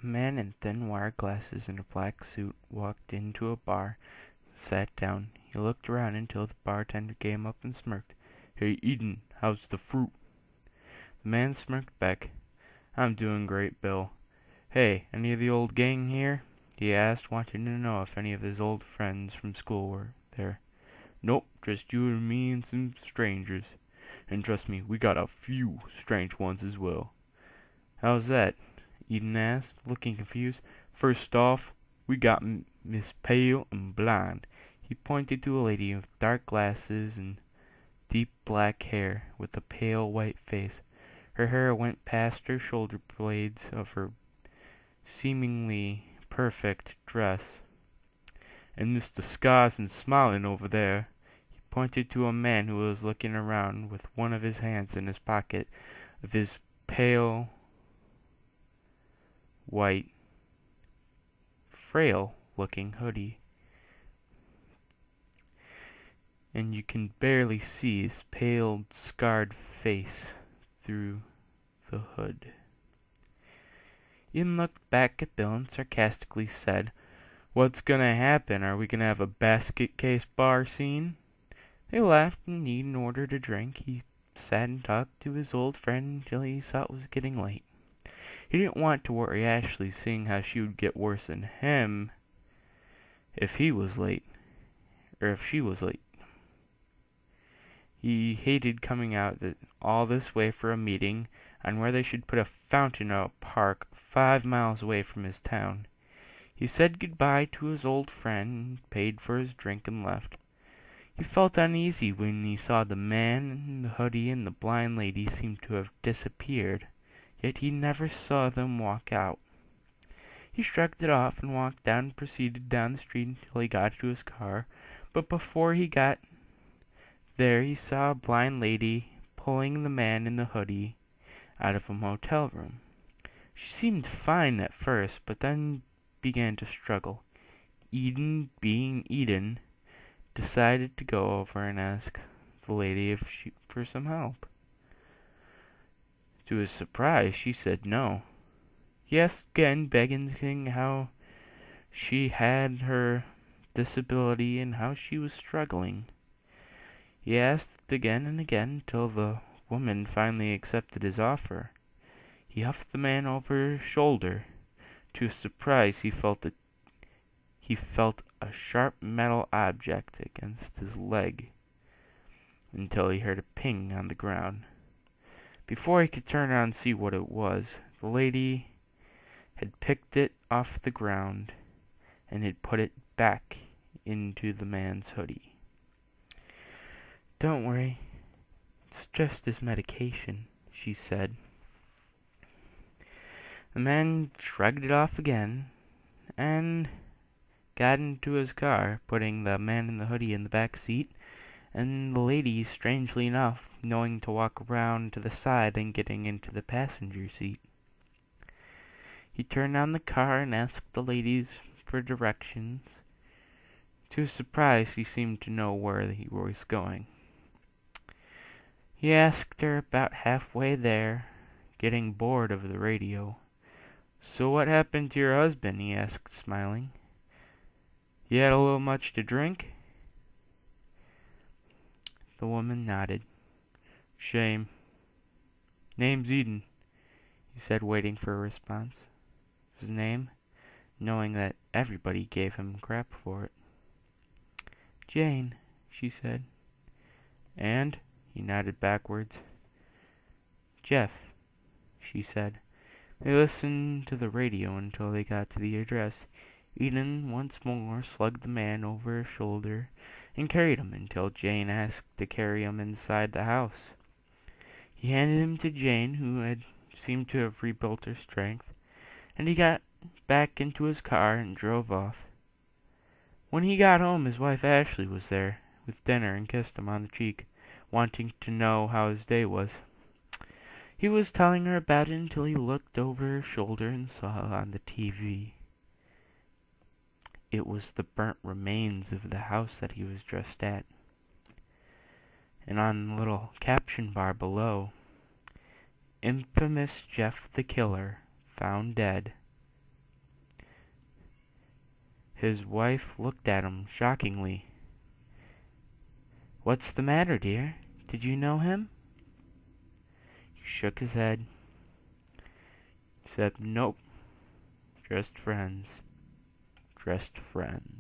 A man in thin wire glasses and a black suit walked into a bar, sat down. He looked around until the bartender came up and smirked. "Hey, Eden, how's the fruit?" The man smirked back. "I'm doing great, Bill." "Hey, any of the old gang here?" he asked, wanting to know if any of his old friends from school were there. "Nope, just you and me and some strangers. And trust me, we got a few strange ones as well." "How's that?" Eden asked, looking confused. "First off, we got Miss Pale and Blind." He pointed to a lady with dark glasses and deep black hair, with a pale white face. Her hair went past her shoulder blades of her seemingly perfect dress. "And Mr. Scarson smiling over there." He pointed to a man who was looking around with one of his hands in his pocket of his pale white, frail-looking hoodie. And you can barely see his pale, scarred face through the hood. Ian looked back at Bill and sarcastically said, "What's gonna happen? Are we gonna have a basket case bar scene?" They laughed and Ian ordered a drink. He sat and talked to his old friend until he saw it was getting late. He didn't want to worry Ashley, seeing how she would get worse than him if he was late, or if she was late. He hated coming out all this way for a meeting on where they should put a fountain in a park 5 miles away from his town. He said goodbye to his old friend, paid for his drink, and left. He felt uneasy when he saw the man in the hoodie and the blind lady seem to have disappeared, yet he never saw them walk out. He shrugged it off and walked down and proceeded down the street until he got to his car, but before he got there he saw a blind lady pulling the man in the hoodie out of a motel room. She seemed fine at first, but then began to struggle. Eden, being Eden, decided to go over and ask the lady for some help. To his surprise, she said no. He asked again, begging how she had her disability and how she was struggling. He asked again and again until the woman finally accepted his offer. He huffed the man over his shoulder. To his surprise, he felt a sharp metal object against his leg until he heard a ping on the ground. Before he could turn around and see what it was, the lady had picked it off the ground and had put it back into the man's hoodie. "Don't worry, it's just his medication," she said. The man shrugged it off again and got into his car, putting the man in the hoodie in the back seat, and the lady, strangely enough, knowing to walk around to the side and getting into the passenger seat. He turned on the car and asked the ladies for directions. To his surprise, he seemed to know where he was going. He asked her about halfway there, getting bored of the radio. "So what happened to your husband?" he asked, smiling. "You had a little much to drink?" The woman nodded. "Shame. Name's Eden," he said, waiting for a response. His name, knowing that everybody gave him crap for it. "Jane," she said. "And?" He nodded backwards. "Jeff," she said. They listened to the radio until they got to the address. Eden once more slugged the man over his shoulder and carried him until Jane asked to carry him inside the house. He handed him to Jane, who had seemed to have rebuilt her strength, and he got back into his car and drove off. When he got home, his wife Ashley was there with dinner and kissed him on the cheek, wanting to know how his day was. He was telling her about it until he looked over his shoulder and saw on the TV. It was the burnt remains of the house that he was just at. And on the little caption bar below, "Infamous Jeff the Killer found dead His wife looked at him shockingly. "What's the matter, dear? Did you know him?" He shook his head. He said, "Nope. Just friends. Just friends."